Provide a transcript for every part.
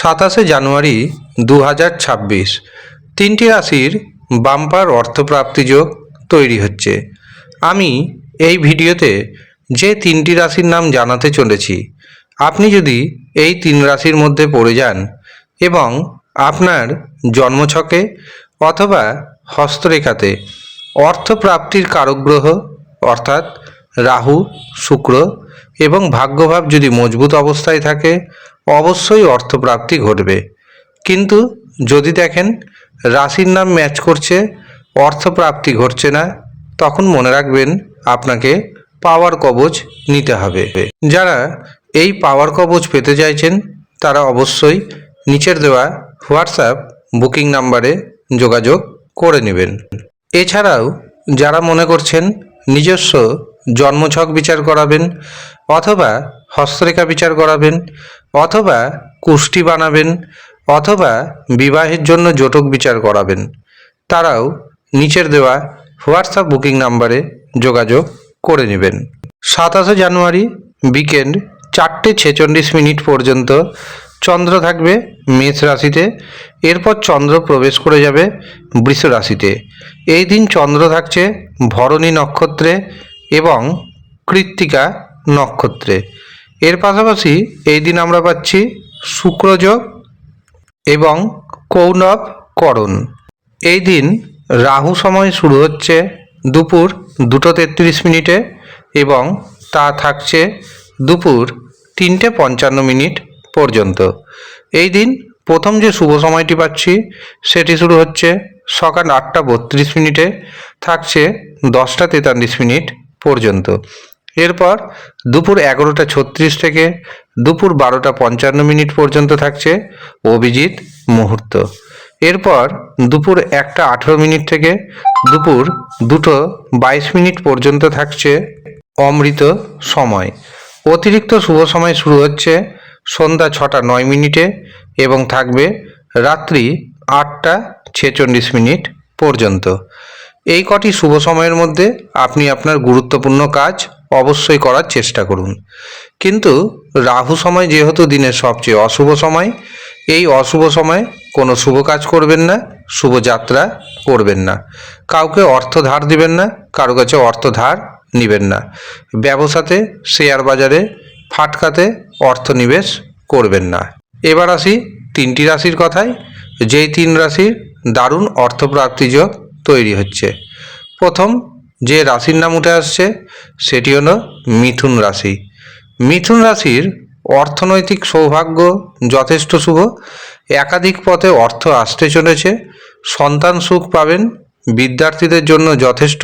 27 জানুয়ারি 2026 তিনটি রাশির বাম্পার অর্থপ্রাপ্তি যোগ তৈরি হচ্ছে। আমি এই ভিডিওতে যে তিনটি রাশির নাম জানাতে চলেছি, আপনি যদি এই তিন রাশির মধ্যে পড়ে যান এবং আপনার জন্মছকে অথবা হস্তরেখাতে অর্থপ্রাপ্তির কারক গ্রহ অর্থাৎ রাহু, শুক্র এবং ভাগ্যভাব যদি মজবুত অবস্থায় থাকে, অবশ্যই অর্থপ্রাপ্তি ঘটবে। কিন্তু যদি দেখেন রাশির নাম ম্যাচ করছে, অর্থপ্রাপ্তি ঘটছে না, তখন মনে রাখবেন আপনাকে পাওয়ার কবচ নিতে হবে। যারা এই পাওয়ার কবচ পেতে চাইছেন তারা অবশ্যই নিচের দেওয়া হোয়াটসঅ্যাপ বুকিং নাম্বারে যোগাযোগ করে নেবেন। এছাড়াও যারা মনে করছেন নিজস্ব জন্মছক বিচার করাবেন অথবা হস্তরেখা বিচার করাবেন অথবা কুষ্টি বানাবেন অথবা বিবাহের জন্য জটক বিচার করাবেন, তারাও নিচের দেওয়া হোয়াটসঅ্যাপ বুকিং নাম্বারে যোগাযোগ করে নেবেন। 27 জানুয়ারি বিকেন্ড 4:46 পর্যন্ত চন্দ্র থাকবে মেষ রাশিতে, এরপর চন্দ্র প্রবেশ করে যাবে বৃষ রাশিতে। এই দিন চন্দ্র থাকছে ভরণী নক্ষত্রে এবং কৃত্তিকা নক্ষত্রে। এর পাশাপাশি এই দিন আমরা পাচ্ছি শুক্রযোগ এবং কৌণব করণ। এই দিন রাহু সময় শুরু হচ্ছে দুপুর 2:33 এবং তা থাকছে দুপুর 3:55 পর্যন্ত। এই দিন প্রথম যে শুভ সময়টি পাচ্ছি সেটি শুরু হচ্ছে সকাল 8:32 থাকছে 10:43 পর্যন্ত। এরপর দুপুর 11:36 থেকে দুপুর 12:55 পর্যন্ত থাকছে অভিজিৎ মুহূর্ত। এরপর দুপুর 1:18 থেকে দুপুর 2:22 পর্যন্ত থাকছে অমৃত সময়। অতিরিক্ত শুভ সময় শুরু হচ্ছে সন্ধ্যা 6:09 এবং থাকবে রাত্রি 8:46 পর্যন্ত। এই কটি শুভ সময়ের মধ্যে আপনি আপনার গুরুত্বপূর্ণ কাজ অবশ্যই করার চেষ্টা করুন। কিন্তু রাহু সময় যেহেতু দিনের সবচেয়ে অশুভ সময়, এই অশুভ সময়ে কোনো শুভ কাজ করবেন না, শুভ যাত্রা করবেন না, কাউকে অর্থ ধার দিবেন না, কারো কাছে অর্থ ধার নেবেন না, ব্যবসাতে শেয়ার বাজারে ফাটকাতে অর্থ নিবেশ করবেন না। এবার আসি তিনটি রাশির কথায়, যেই তিন রাশির দারুণ অর্থপ্রাপ্তি যোগ তৈরি হচ্ছে। প্রথম যে রাশির নাম উঠে আসছে সেটি হলো মিথুন রাশি। মিথুন রাশির অর্থনৈতিক সৌভাগ্য যথেষ্ট শুভ, একাধিক পথে অর্থ আসতে চলেছে, সন্তান সুখ পাবেন, বিদ্যার্থীদের জন্য যথেষ্ট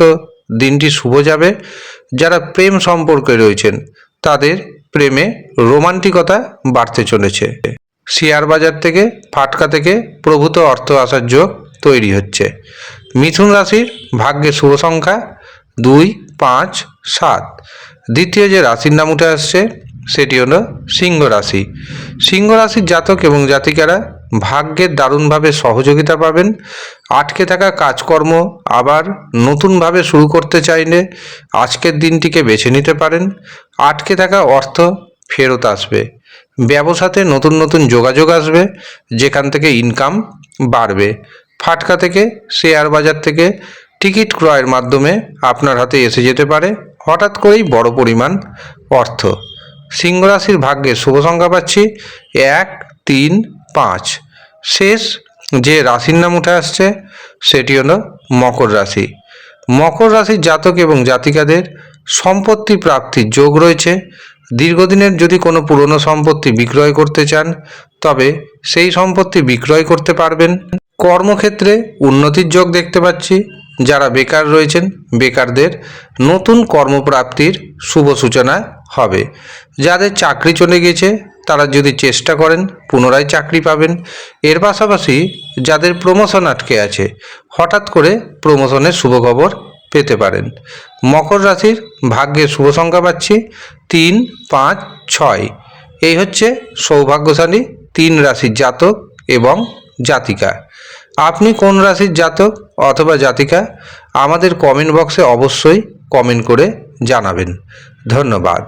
দিনটি শুভ যাবে। যারা প্রেম সম্পর্কে রয়েছেন তাদের প্রেমে রোমান্টিকতা বাড়তে চলেছে। শেয়ার বাজার থেকে ফাটকা থেকে প্রভূত অর্থ আসার যোগ তৈরি হচ্ছে। মিথুন রাশির ভাগ্যে শুভ সংখ্যা 2, 5, 7। দ্বিতীয় যে রাশির নাম উঠে আসছে সেটি হলো সিংহ রাশি। সিংহ রাশির জাতক এবং জাতিকারা ভাগ্যের দারুণভাবে সহযোগিতা পাবেন। আটকে থাকা কাজকর্ম আবার নতুনভাবে শুরু করতে চাইলে আজকের দিনটিকে বেছে নিতে পারেন। আটকে থাকা অর্থ ফেরত আসবে। ব্যবসাতে নতুন নতুন যোগাযোগ আসবে, যেখান থেকে ইনকাম বাড়বে। ফাটকা থেকে শেয়ার বাজার থেকে টিকিট ক্রয়ের মাধ্যমে আপনার হাতে এসে যেতে পারে হঠাৎ করেই বড় পরিমাণ অর্থ। সিংহ রাশির ভাগ্যে শুভ সংখ্যা পাচ্ছি 1, 3, 5। শেষ যে রাশির নাম উঠে আসছে সেটি হলো মকর রাশি। মকর রাশির জাতক এবং জাতিকাদের সম্পত্তি প্রাপ্তির যোগ রয়েছে। দীর্ঘদিনের যদি কোনো পুরনো সম্পত্তি বিক্রয় করতে চান তবে সেই সম্পত্তি বিক্রয় করতে পারবেন। কর্মক্ষেত্রে উন্নতির যোগ দেখতে পাচ্ছি। যারা বেকার রয়েছেন বেকারদের নতুন কর্মপ্রাপ্তির শুভ সূচনা হবে। যাদের চাকরি চলে গেছে তারা যদি চেষ্টা করেন পুনরায় চাকরি পাবেন। এর পাশাপাশি যাদের প্রমোশন আটকে আছে হঠাৎ করে প্রমোশনের শুভ খবর পেতে পারেন। মকর রাশির ভাগ্যের শুভ সংখ্যা পাচ্ছি 3, 5, 6। এই হচ্ছে সৌভাগ্যশালী 3 রাশির জাতক এবং জাতিকা। আপনি কোন রাশির জাতক অথবা জাতিকা আমাদের কমেন্ট বক্সে অবশ্যই কমেন্ট করে জানাবেন। ধন্যবাদ।